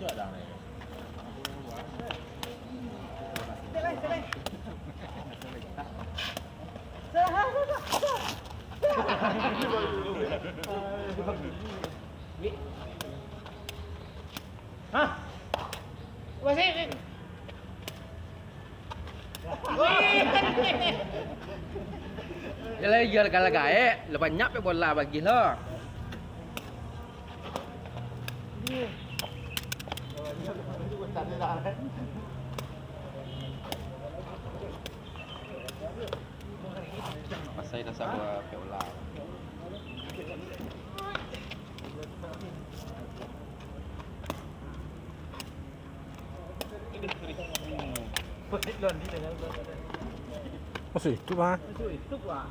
Hah? Masih. Jadi jual kalau gae, lepas nyap bola bagi lah. Pasai dah sabar bola. Masih itu mah. Itu gua.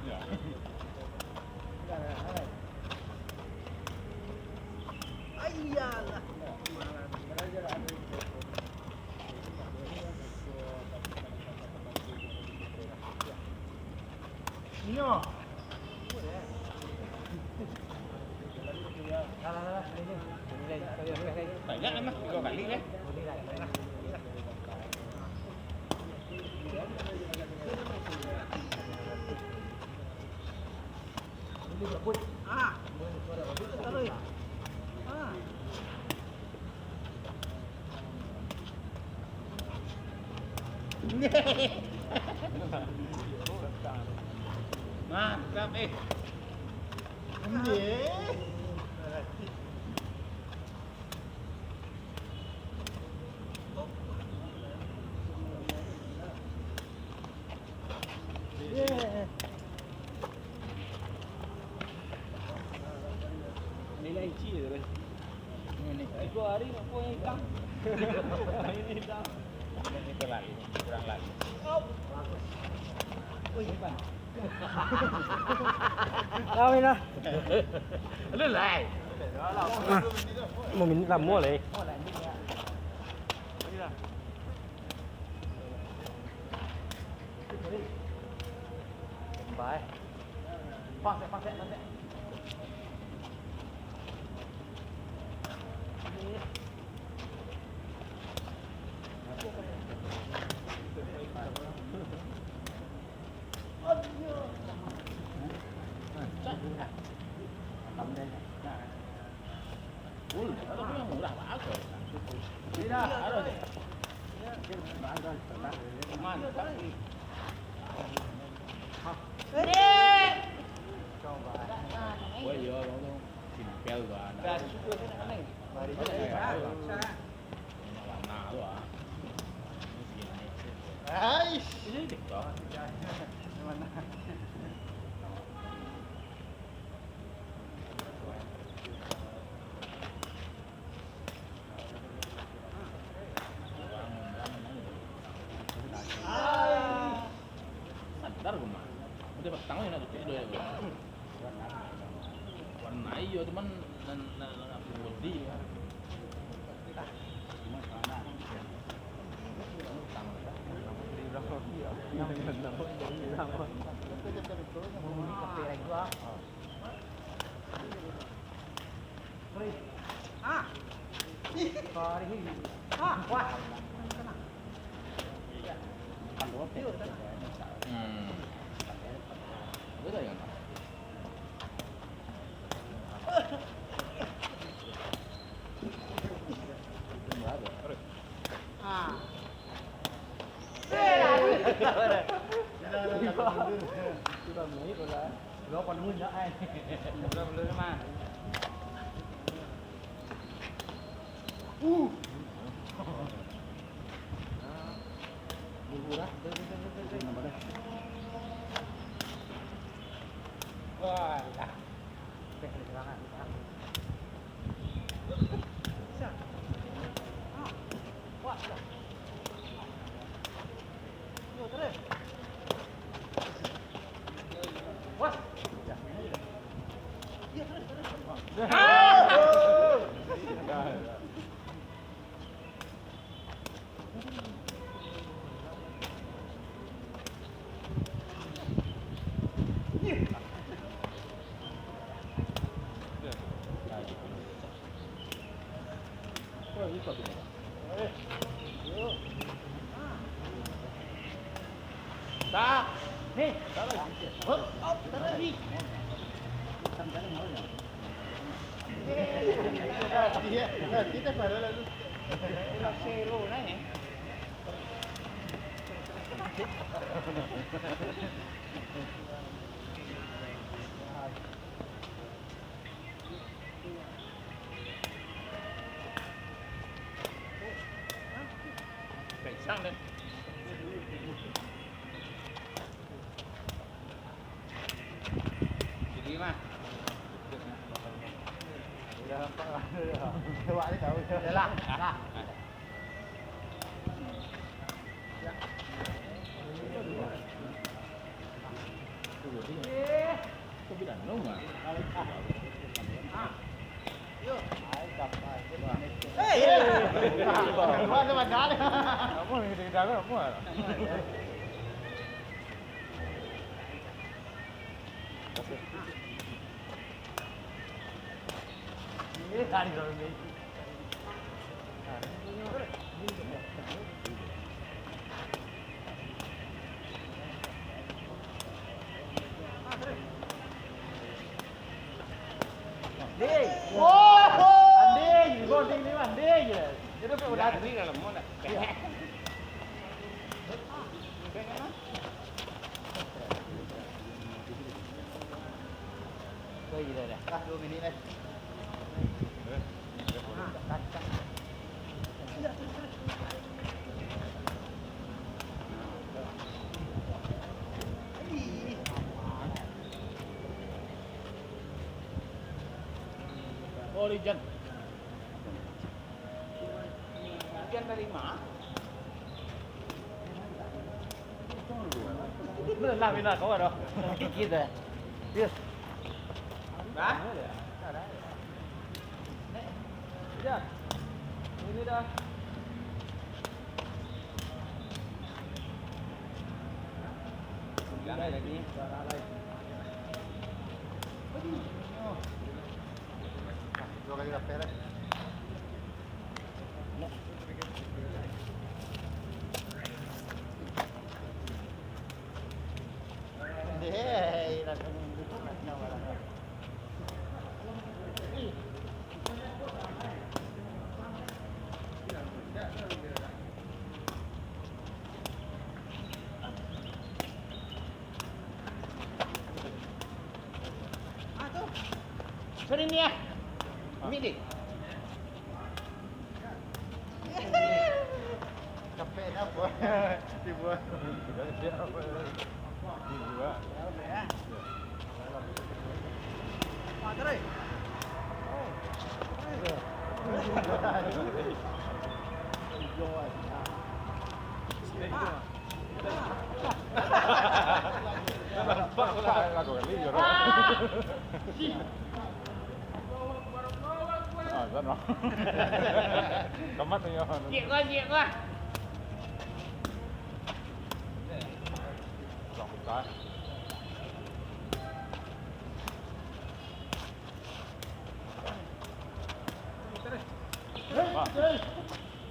Ayalah. Nyo. Banyak emang 3 kali kan? Ah. Mantap nilai C terus. Ini. Itu hari apa yang hitam? Ini hitam. Ini lagi, kurang lagi. Wih, Pan. Đâu đi nó. Lên lại. Mà mình làm mua lại. Baik. Pakai. Ntar gue mah, udah pas tangan nak tutup dulu. Warna iyo cuman nak body. Betul ya? Lo còn nguyên nữa ai? Lo lớn mà. Wah, dah. Ta. Ni. Hop, hop, tadi. Kita baru lalu. Kita zero nah ya. Cảnh sang lên. Đi mà. Đây là. Không biết đàn ông mà. Qua cho bạn đá đi. Không thì đá cái không à. Tadi kalau ni. Deh. Oh. Ande, gol ding ni ande je. Jadi apa udah tadi kalau mau nak. Kau gì đây nè. 2 minit đây. Origin. Origin dari mana? Nó làm gì nào có ở đâu? Kia rồi. Yes. Đá. Dạ. Ini dah. Gak ada lagi. Dua kali dah peres. Deh, dah kena Sorry ni ya. Ambil ni. Capek dah buat. Dibuat. Dibuat. Ah, terus. Rất nó có mắt thôi nhau Nhẹ quá dọc cái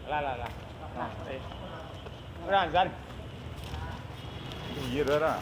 là ra dân gì đó